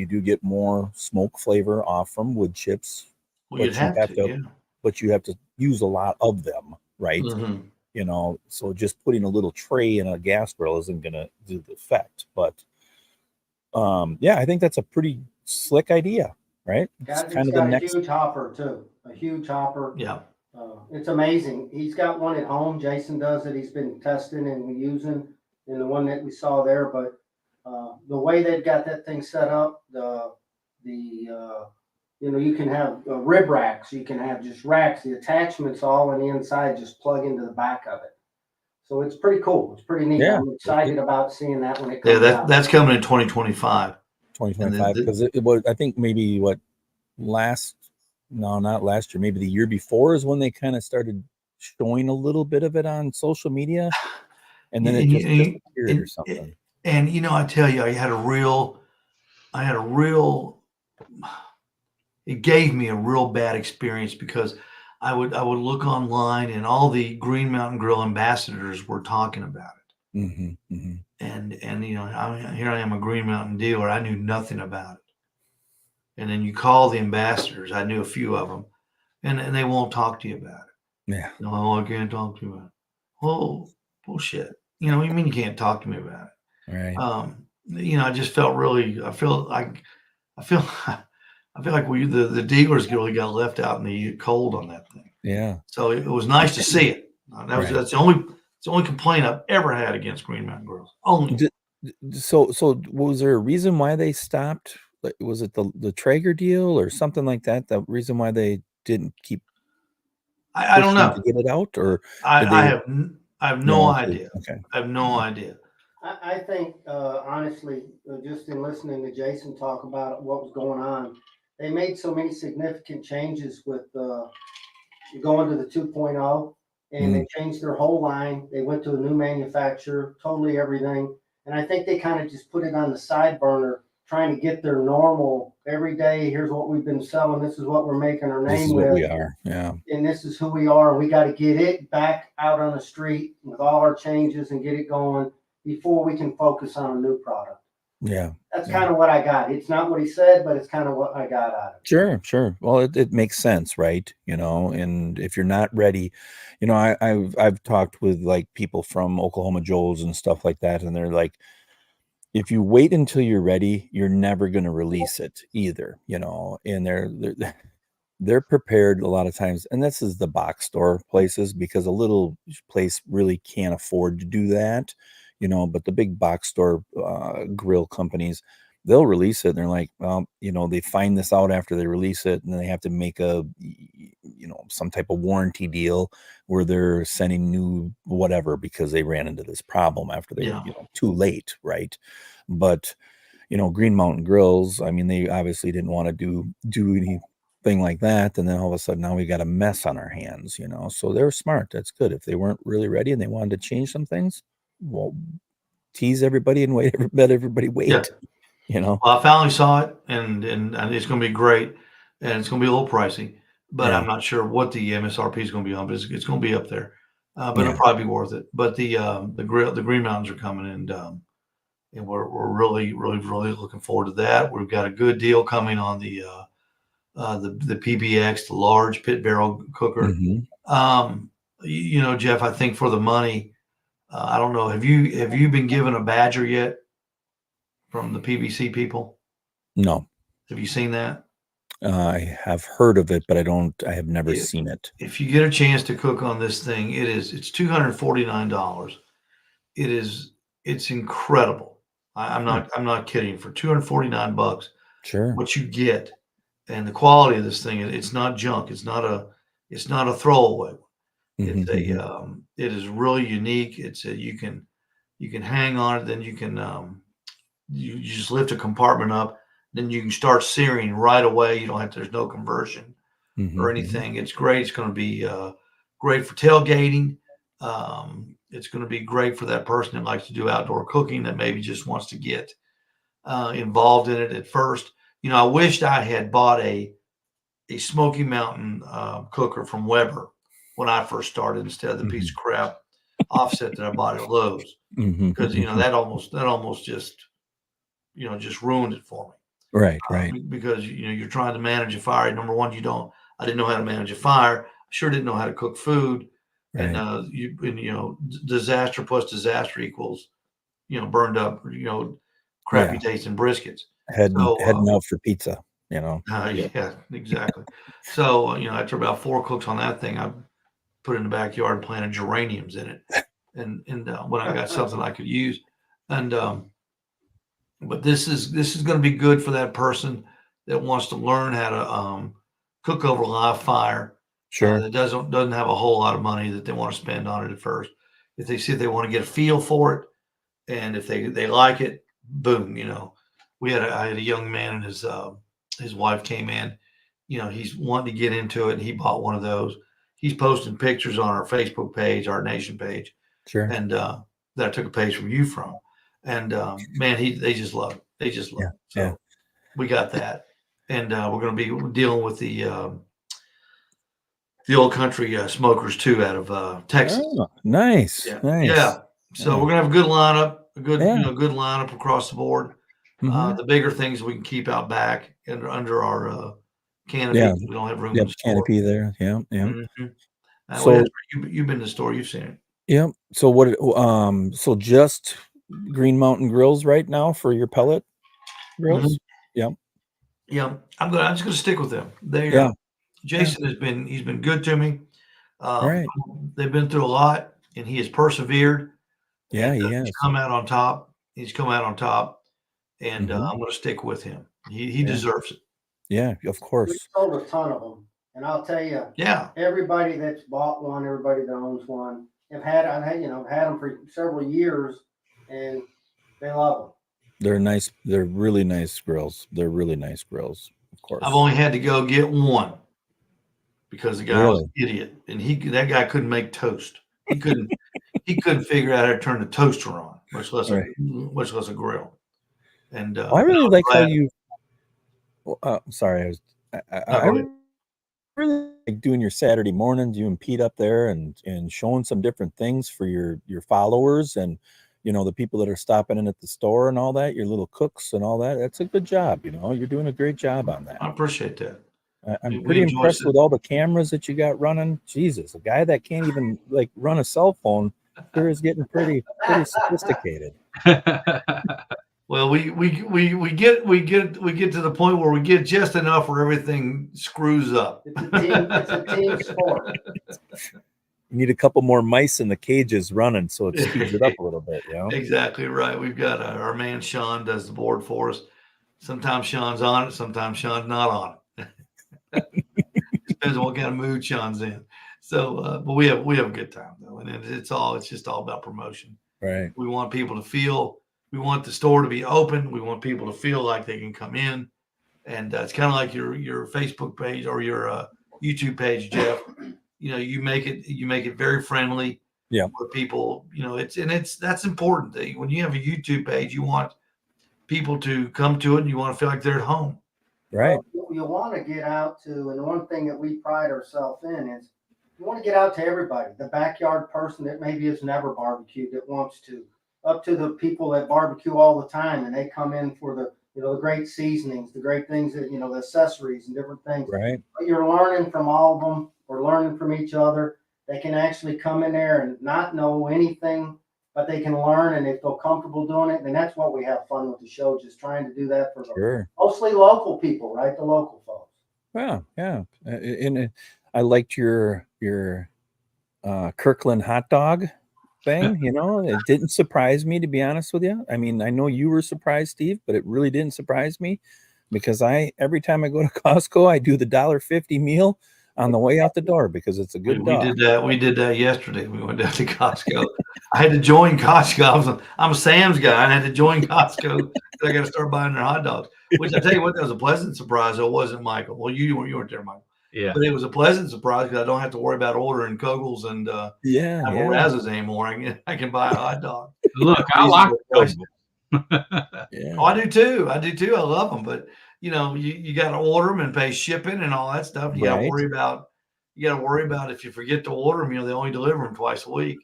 more smoke flavor off from wood chips, Well, you'd but you have to, yeah. but you have to use a lot of them, right? Mhm. So just putting a little tray in a gas grill isn't going to do the effect. But yeah, I think that's a pretty slick idea, right? It's kind of the got a next. huge hopper too, a huge hopper. Yeah. It's amazing. He's got one at home. Jason does it. He's been testing and using in the one that we saw there. But the way they've got that thing set up, you can have rib racks. You can have just racks. The attachments all on the inside just plug into the back of it. So it's pretty cool. It's pretty neat. Yeah. I'm excited about seeing that when it Yeah, comes out. that's coming in 2025. 2025, because it was, I think maybe not last year, maybe the year before is when they kind of started showing a little bit of it on social media, and then it just disappeared or something. And I tell you, I had a real, it gave me a real bad experience because I would look online and all the Green Mountain Grill ambassadors were talking about it. Mm-hmm, mm-hmm. And here I am, a Green Mountain dealer. I knew nothing about it. And then you call the ambassadors. I knew a few of them, and they won't talk to you about it. Yeah. No, I can't talk to you about it. Well, bullshit. What do you mean you can't talk to me about it? Right. I just felt really. I feel like the dealers really got left out in the cold on that thing. Yeah. So it was nice to see it. That's the only complaint I've ever had against Green Mountain Grills. Only. So was there a reason why they stopped? Was it the Traeger deal or something like that? The reason why they didn't keep I don't know to get it out, or I have no idea. Okay. I have no idea. I think, honestly, just in listening to Jason talk about what was going on, they made so many significant changes with going to the 2.0, and they changed their whole line. They went to a new manufacturer, totally everything. And I think they kind of just put it on the side burner, trying to get their normal every day. Here's what we've been selling. This is what we're making our name This is with. what we are. Yeah. And this is who we are. We got to get it back out on the street with all our changes and get it going before we can focus on a new product. Yeah. That's kind of what I got. It's not what he said, but it's kind of what I got out of it. Sure. Well, it makes sense, right? And if you're not ready, I've talked with like people from Oklahoma Joe's and stuff like that, and they're like, if you wait until you're ready, you're never going to release it either, and they're prepared a lot of times, and this is the box store places, because a little place really can't afford to do that, but the big box store grill companies, they'll release it and they're like, well, they find this out after they release it, and then they have to make some type of warranty deal where they're sending new whatever because they ran into this problem after they were too late, right? But Green Mountain Grills, I mean, they obviously didn't want to do anything like that, and then all of a sudden now we got a mess on our hands, so they're smart. That's good. If they weren't really ready and they wanted to change some things, well, tease everybody and let everybody wait. Well, I finally saw it, and it's going to be great, and it's going to be a little pricey, but I'm not sure what the MSRP is going to be on, but it's going to be up there, but it'll probably be worth it. But the Green Mountains are coming, and we're really, really, really looking forward to that. We've got a good deal coming on the PBX, the large pit barrel cooker. Jeff, I think for the money, I don't know. Have you been given a Badger yet from the PBC people? No. Have you seen that? I have heard of it, but I have never seen it. If you get a chance to cook on this thing, it's $249. It's incredible. I'm not kidding. For $249, sure, what you get and the quality of this thing, it's not junk. It's not a throwaway. It is really unique. You can hang on it, then you can you just lift a compartment up, then you can start searing right away. There's no conversion or anything. It's great. It's going to be great for tailgating. It's going to be great for that person that likes to do outdoor cooking that maybe just wants to get involved in it at first. I wished I had bought a Smoky Mountain cooker from Weber when I first started instead of the piece of crap offset that I bought at Lowe's, because that almost just ruined it for me. Right. Because you're trying to manage a fire. Number one, I didn't know how to manage a fire. I sure didn't know how to cook food. Right. And disaster plus disaster equals burned up crappy tasting briskets. Heading out for pizza. Yeah, exactly. So after about 4 cooks on that thing, I put it in the backyard and planted geraniums in it, and when I got something I could use, and but this is going to be good for that person that wants to learn how to cook over live fire. Sure. That doesn't have a whole lot of money that they want to spend on it at first. If they see if they want to get a feel for it, and if they like it, boom. I had a young man and his wife came in. He's wanting to get into it, and he bought one of those. He's posting pictures on our Facebook page, our Nation page. Sure. And that I took a page from you from. And man, they just love it. They just love it. So we got that, and we're going to be dealing with the Old Country Smokers too, out of Texas. Oh, nice. Yeah. So we're going to have a good lineup, good lineup across the board. The bigger things we can keep out back and under our canopy. Yeah. We don't have room. Yep, canopy there. Yeah. So you've been to the store, you've seen it. Yep. So what? So just Green Mountain Grills right now for your pellet grills. Yep. Yeah, I'm just gonna stick with them. Jason has been good to me. Right. They've been through a lot, and he has persevered. Yeah, he has. He's come out on top. And I'm going to stick with him. He deserves it. Yeah, of course. We sold a ton of them, and I'll tell you, everybody that's bought one, everybody that owns one, I've had them for several years, and they love them. They're nice. They're really nice grills. Of course. I've only had to go get one because the guy was an idiot, and that guy couldn't make toast. He couldn't figure out how to turn the toaster on, much less a grill. And I really like how you. Sorry, I really like doing your Saturday mornings. You and Pete up there and showing some different things for your followers and the people that are stopping in at the store and all that. Your little cooks and all that. That's a good job. You're doing a great job on that. I appreciate that. I'm pretty impressed with all the cameras that you got running. Jesus, a guy that can't even run a cell phone sure is getting pretty sophisticated. Well, we get to the point where we get just enough where everything screws up. It's a team sport. You need a couple more mice in the cages running, so it speeds it up a little bit. You know, Exactly right. We've got our man Sean does the board for us. Sometimes Sean's on it, sometimes Sean's not on it. Depends on what kind of mood Sean's in. So, but we have a good time though, and it's just all about promotion. right? We want people to feel. We want the store to be open. We want people to feel like they can come in, and it's kind of like your Facebook page or your YouTube page, Jeff. You know, you make it very friendly. Yeah. Where people, you know, that's important. When you have a YouTube page, you want people to come to it, and you want to feel like they're at home. Right. Well, you want to get out to, and the one thing that we pride ourselves in is you want to get out to everybody. The backyard person that maybe has never barbecued that wants to, up to the people that barbecue all the time and they come in for the, you know, the great seasonings, the great things that, you know, the accessories and different things. Right. But you're learning from all of them. We're learning from each other. They can actually come in there and not know anything, but they can learn and they feel comfortable doing it. And that's what we have fun with the show, just trying to do that for the Sure. mostly local people, right? The local folks. Yeah. Yeah. And I liked your Kirkland hot dog thing. You know, it didn't surprise me, to be honest with you. I mean, I know you were surprised, Steve, but it really didn't surprise me because every time I go to Costco, I do the $1.50 meal on the way out the door because it's a good dog. We did that yesterday. We went down to Costco. I had to join Costco. I'm a Sam's guy, and I had to join Costco. I got to start buying their hot dogs. Which I tell you what, that was a pleasant surprise. It wasn't Michael. Well, you weren't there, Michael. Yeah. But it was a pleasant surprise because I don't have to worry about ordering Kogels and Razzas anymore. I can buy a hot dog. Look, I like those. Yeah. Oh, I do too. I love them, but you know, you got to order them and pay shipping and all that stuff. You got to worry about if you forget to order them. You know, they only deliver them twice a week,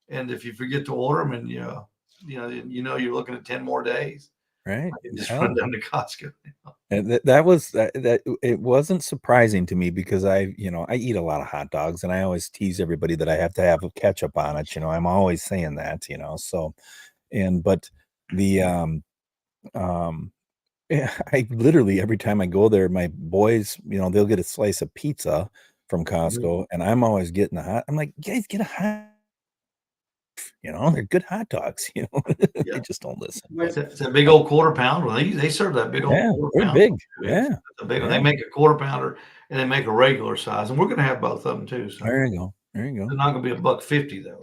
and if you forget to order them, and you're looking at 10 more days. Right. Just run down to Costco. And that it wasn't surprising to me because I eat a lot of hot dogs and I always tease everybody that I have to have ketchup on it. You know, I'm always saying that, you know, so, but the, I literally, every time I go there, my boys, you know, they'll get a slice of pizza from Costco and I'm always getting I'm like, guys, get a hot, you know, they're good hot dogs, you know, they just don't listen. It's a big old quarter pounder. They serve that big old quarter they're pounder. big. It's a big one. They make a quarter pounder and they make a regular size, and we're going to have both of them too. So There you go. it's not going to be $1.50 though.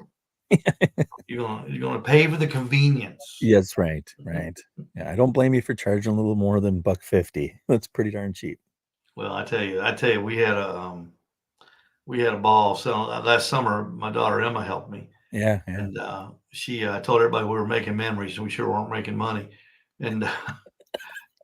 You're going to pay for the convenience. Yes, right. Yeah, I don't blame you for charging a little more than $1.50. That's pretty darn cheap. Well, I tell you, we had a ball. So last summer, my daughter Emma helped me. Yeah. And she told everybody we were making memories, and we sure weren't making money. And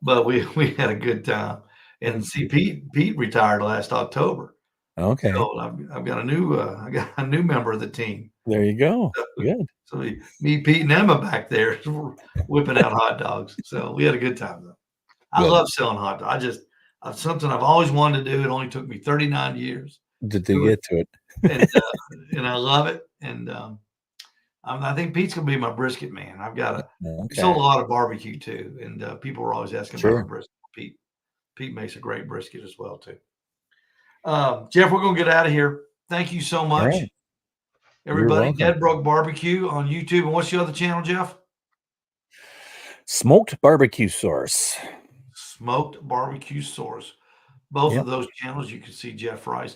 but we had a good time. And see, Pete retired last October. Okay. So I've got a new member of the team. There you go. Good. So me, Pete, and Emma back there whipping out hot dogs. So we had a good time though. I love selling hot dogs. It's something I've always wanted to do. It only took me 39 years to get to it. and I love it. And I think Pete's gonna be my brisket man. I've got sold a lot of barbecue too, and people were always asking about my brisket. Pete makes a great brisket as well too. Jeff, we're gonna get out of here. Thank you so much, everybody. Deadbrook Barbecue on YouTube, and what's the other channel, Jeff? Smoked Barbecue Source. Smoked Barbecue Source. Both of those channels, you can see Jeff Rice.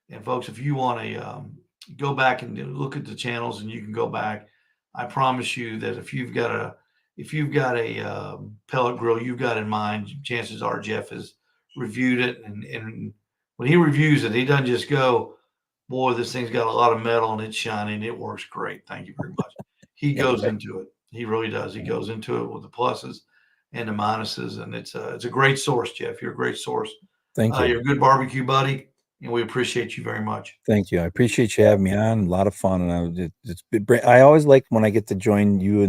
And folks, if you want to go back and look at the channels, and you can go back, I promise you that if you've got a pellet grill you've got in mind, chances are Jeff has reviewed it, and when he reviews it, he doesn't just go, boy, this thing's got a lot of metal and it's shining, it works great, thank you very much. He goes into it. He really does. He goes into it with the pluses and the minuses, and it's a great source, Jeff. You're a great source. Thank you. You're a good barbecue buddy, and we appreciate you very much. Thank you. I appreciate you having me on. A lot of fun, and I always like when I get to join you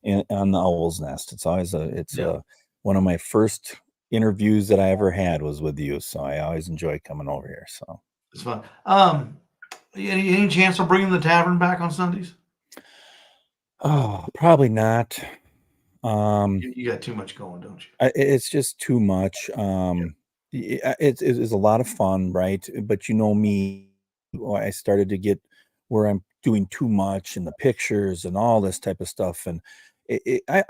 on the Owl's Nest. It's always one of my first interviews that I ever had was with you, so I always enjoy coming over here. So it's fun. Any chance of bringing the tavern back on Sundays? Oh, probably not. You got too much going, don't you? It's just too much. It's a lot of fun, right? But you know me, I started to get where I'm doing too much in the pictures and all this type of stuff, and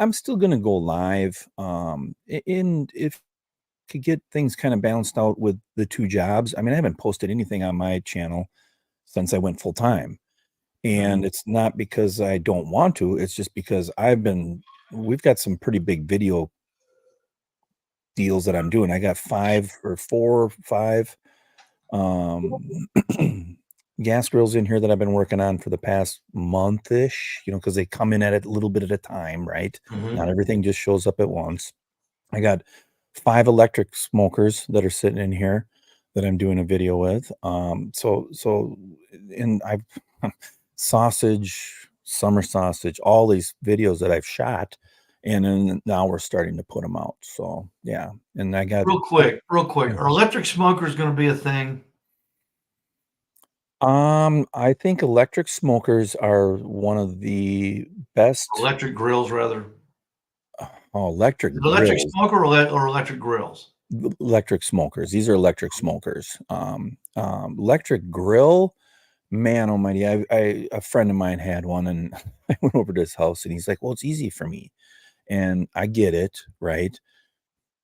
I'm still going to go live. And if I could get things kind of balanced out with the two jobs, I mean, I haven't posted anything on my channel since I went full time, and it's not because I don't want to. It's just because we've got some pretty big video deals that I'm doing. I got 4 or 5 gas grills in here that I've been working on for the past month-ish, because they come in at a little bit at a time, right? Not everything just shows up at once. I got 5 electric smokers that are sitting in here that I'm doing a video with. And I've sausage, summer sausage, all these videos that I've shot, and then now we're starting to put them out. So yeah, and I got real quick. Are electric smokers going to be a thing? I think electric smokers are one of the best. Electric grills, rather. Oh, electric Electric grills. smoker or electric grills? Electric smokers. These are electric smokers. Electric grill, man almighty. A friend of mine had one, and I went over to his house, and he's like, well, it's easy for me. And I get it, right?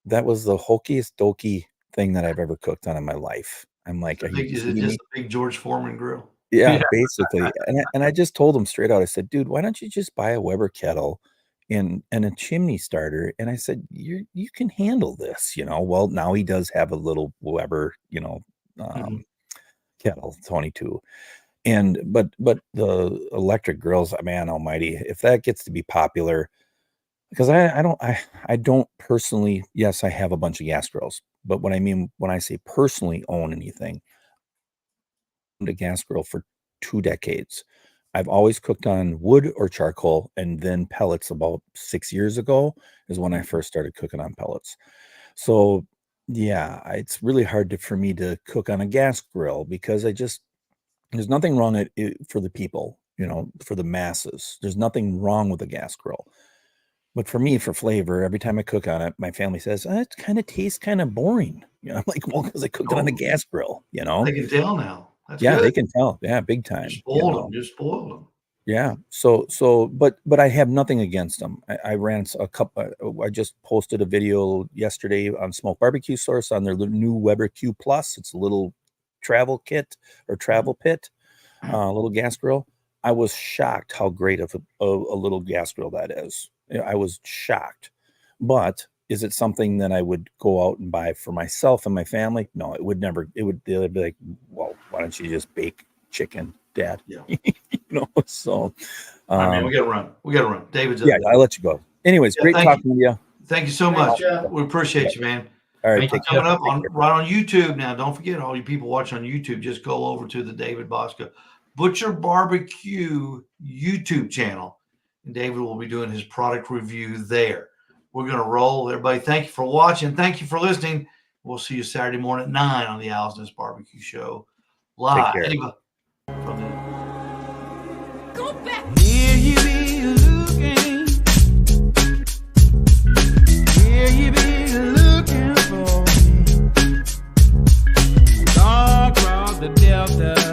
That was the hokiest dokey thing that I've ever cooked on in my life. I'm like, Is it just a big George Foreman grill? Yeah, basically. And I just told him straight out, I said, dude, why don't you just buy a Weber kettle and a chimney starter? And I said, you can handle this, Well, now he does have a little Weber, kettle, 22. But the electric grills, man almighty, if that gets to be popular, because I don't personally, yes, I have a bunch of gas grills, but what I mean when I say personally own anything, I owned a gas grill for 2 decades. I've always cooked on wood or charcoal, and then pellets. About 6 years ago is when I first started cooking on pellets. So yeah, it's really hard for me to cook on a gas grill, because there's nothing wrong for the people, for the masses. There's nothing wrong with a gas grill. But for me, for flavor, every time I cook on it, my family says, it kind of tastes kind of boring. I'm like, well, because I cooked it on a gas grill, They can tell now. That's yeah, good. they can tell. Yeah, big time. Just spoiled them. Yeah. But I have nothing against them. I ran a couple. I just posted a video yesterday on Smoke Barbecue Source on their new Weber Q Plus. It's a little travel kit or travel pit, a little gas grill. I was shocked how great of a little gas grill that is. I was shocked. But is it something that I would go out and buy for myself and my family? No, it would never. They'd be like, well, why don't you just bake chicken, Dad? Yeah. So. All right, man, we got to run. David's up. Yeah, I'll let you go. Anyways, great talking with you. Thank you so much. Jeff. We appreciate you, man. All right, Coming up right on YouTube now. Don't forget, all you people watching on YouTube, just go over to the David Bosca Butcher Barbecue YouTube channel, and David will be doing his product review there. We're going to roll. Everybody, thank you for watching. Thank you for listening. We'll see you Saturday morning at 9 on the Owl's Nest Barbecue Show live. Go back. Here you be looking. Here you be looking for me. All across the Delta.